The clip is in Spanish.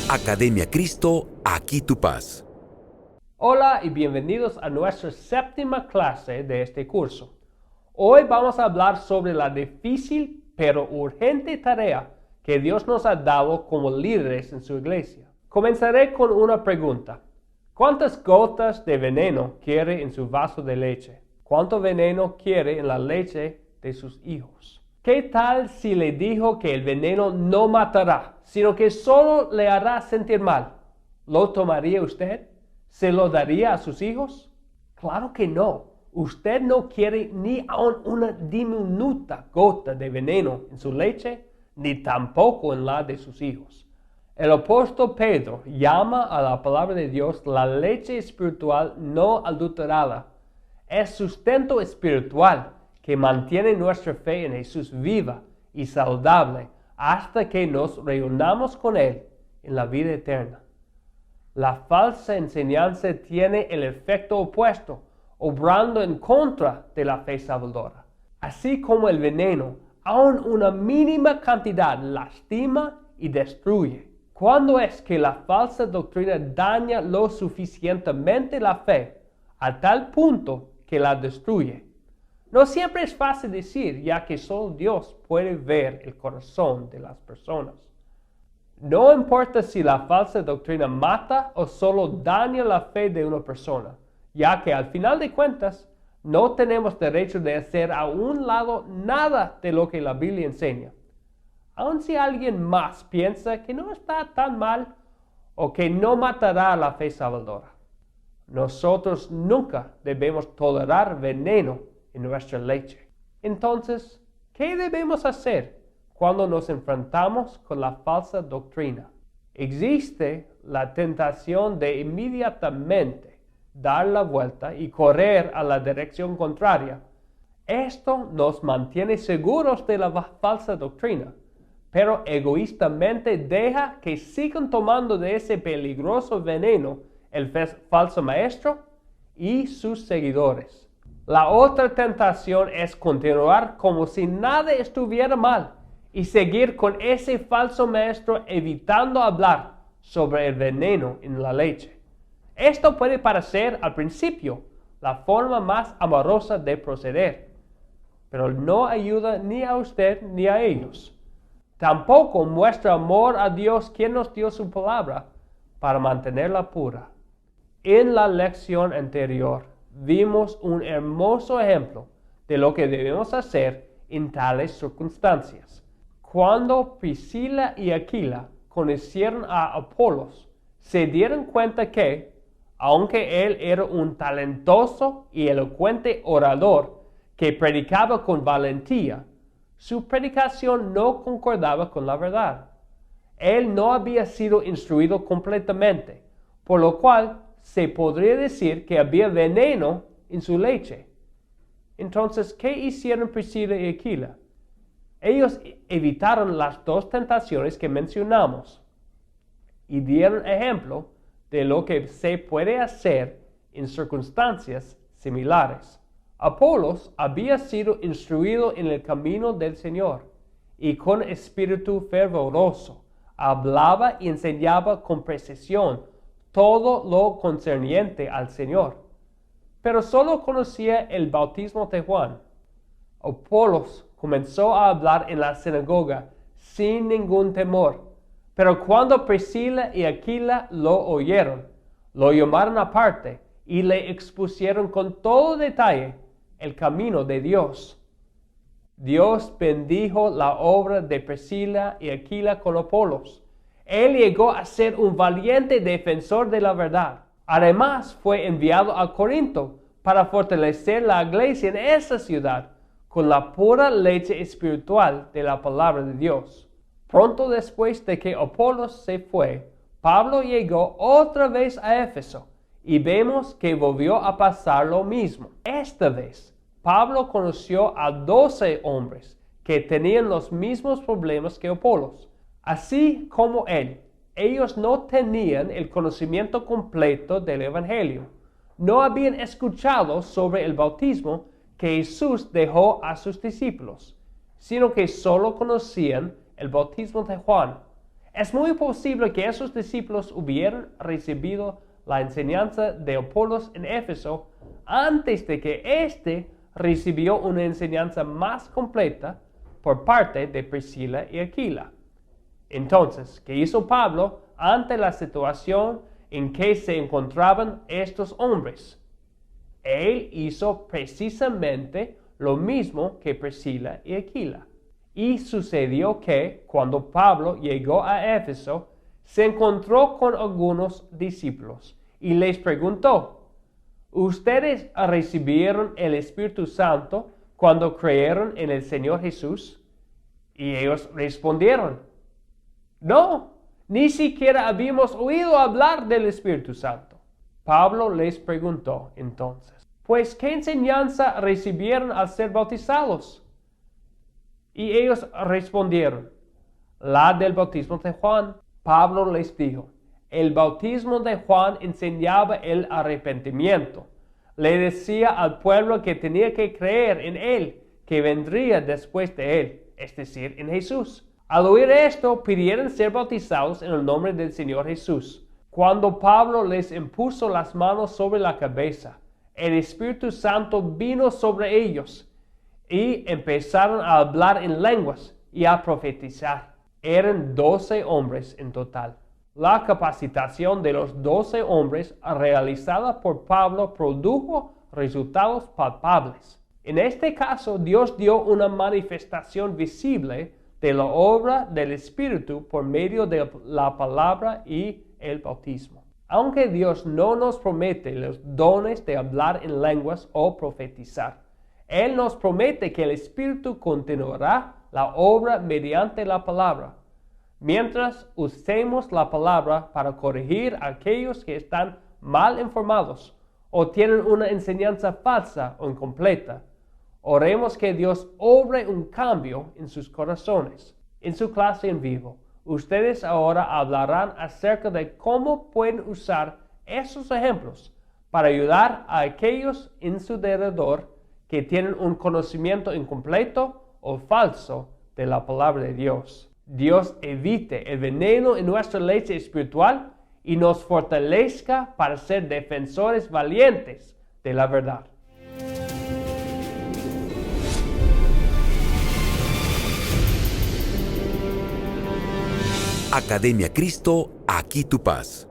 Academia Cristo, aquí tu paz. Hola y bienvenidos a nuestra séptima clase de este curso. Hoy vamos a hablar sobre la difícil pero urgente tarea que Dios nos ha dado como líderes en su iglesia. Comenzaré con una pregunta. ¿Cuántas gotas de veneno quiere en su vaso de leche? ¿Cuánto veneno quiere en la leche de sus hijos? ¿Qué tal si le dijo que el veneno no matará, sino que solo le hará sentir mal? ¿Lo tomaría usted? ¿Se lo daría a sus hijos? Claro que no. Usted no quiere ni aun una diminuta gota de veneno en su leche, ni tampoco en la de sus hijos. El apóstol Pedro llama a la palabra de Dios la leche espiritual no adulterada. Es sustento espiritual que mantiene nuestra fe en Jesús viva y saludable hasta que nos reunamos con Él en la vida eterna. La falsa enseñanza tiene el efecto opuesto, obrando en contra de la fe salvadora. Así como el veneno, aun una mínima cantidad lastima y destruye. ¿Cuándo es que la falsa doctrina daña lo suficientemente la fe, a tal punto que la destruye? No siempre es fácil decir, ya que solo Dios puede ver el corazón de las personas. No importa si la falsa doctrina mata o solo daña la fe de una persona, ya que al final de cuentas no tenemos derecho de hacer a un lado nada de lo que la Biblia enseña. Aun si alguien más piensa que no está tan mal o que no matará a la fe salvadora. Nosotros nunca debemos tolerar veneno en nuestra leche. Entonces, ¿qué debemos hacer cuando nos enfrentamos con la falsa doctrina? Existe la tentación de inmediatamente dar la vuelta y correr a la dirección contraria. Esto nos mantiene seguros de la falsa doctrina, pero egoístamente deja que sigan tomando de ese peligroso veneno el falso maestro y sus seguidores. La otra tentación es continuar como si nada estuviera mal y seguir con ese falso maestro evitando hablar sobre el veneno en la leche. Esto puede parecer al principio la forma más amorosa de proceder, pero no ayuda ni a usted ni a ellos. Tampoco muestra amor a Dios, quien nos dio su palabra, para mantenerla pura. En la lección anterior vimos un hermoso ejemplo de lo que debemos hacer en tales circunstancias. Cuando Priscila y Aquila conocieron a Apolos, se dieron cuenta que, aunque él era un talentoso y elocuente orador que predicaba con valentía, su predicación no concordaba con la verdad. Él no había sido instruido completamente, por lo cual se podría decir que había veneno en su leche. Entonces, ¿qué hicieron Priscila y Aquila? Ellos evitaron las dos tentaciones que mencionamos y dieron ejemplo de lo que se puede hacer en circunstancias similares. Apolos había sido instruido en el camino del Señor y con espíritu fervoroso hablaba y enseñaba con precisión todo lo concerniente al Señor, pero solo conocía el bautismo de Juan. Apolos comenzó a hablar en la sinagoga sin ningún temor, pero cuando Priscila y Aquila lo oyeron, lo llamaron aparte y le expusieron con todo detalle el camino de Dios. Dios bendijo la obra de Priscila y Aquila con Apolos. Él llegó a ser un valiente defensor de la verdad. Además, fue enviado a Corinto para fortalecer la iglesia en esa ciudad con la pura leche espiritual de la palabra de Dios. Pronto después de que Apolos se fue, Pablo llegó otra vez a Éfeso y vemos que volvió a pasar lo mismo. Esta vez, Pablo conoció a 12 hombres que tenían los mismos problemas que Apolos. Así como él, ellos no tenían el conocimiento completo del Evangelio. No habían escuchado sobre el bautismo que Jesús dejó a sus discípulos, sino que solo conocían el bautismo de Juan. Es muy posible que esos discípulos hubieran recibido la enseñanza de Apolos en Éfeso antes de que éste recibió una enseñanza más completa por parte de Priscila y Aquila. Entonces, ¿qué hizo Pablo ante la situación en que se encontraban estos hombres? Él hizo precisamente lo mismo que Priscila y Aquila. Y sucedió que, cuando Pablo llegó a Éfeso, se encontró con algunos discípulos y les preguntó: ¿Ustedes recibieron el Espíritu Santo cuando creyeron en el Señor Jesús? Y ellos respondieron: No, ni siquiera habíamos oído hablar del Espíritu Santo. Pablo les preguntó entonces: Pues, ¿qué enseñanza recibieron al ser bautizados? Y ellos respondieron: La del bautismo de Juan. Pablo les dijo: El bautismo de Juan enseñaba el arrepentimiento. Le decía al pueblo que tenía que creer en él, que vendría después de él, es decir, en Jesús. Al oír esto, pidieron ser bautizados en el nombre del Señor Jesús. Cuando Pablo les impuso las manos sobre la cabeza, el Espíritu Santo vino sobre ellos y empezaron a hablar en lenguas y a profetizar. Eran 12 hombres en total. La capacitación de los 12 hombres realizada por Pablo produjo resultados palpables. En este caso, Dios dio una manifestación visible de la obra del Espíritu por medio de la palabra y el bautismo. Aunque Dios no nos promete los dones de hablar en lenguas o profetizar, Él nos promete que el Espíritu continuará la obra mediante la palabra, mientras usemos la palabra para corregir a aquellos que están mal informados o tienen una enseñanza falsa o incompleta. Oremos que Dios obre un cambio en sus corazones. En su clase en vivo, ustedes ahora hablarán acerca de cómo pueden usar esos ejemplos para ayudar a aquellos en su alrededor que tienen un conocimiento incompleto o falso de la palabra de Dios. Dios evite el veneno en nuestra leche espiritual y nos fortalezca para ser defensores valientes de la verdad. Academia Cristo, aquí tu paz.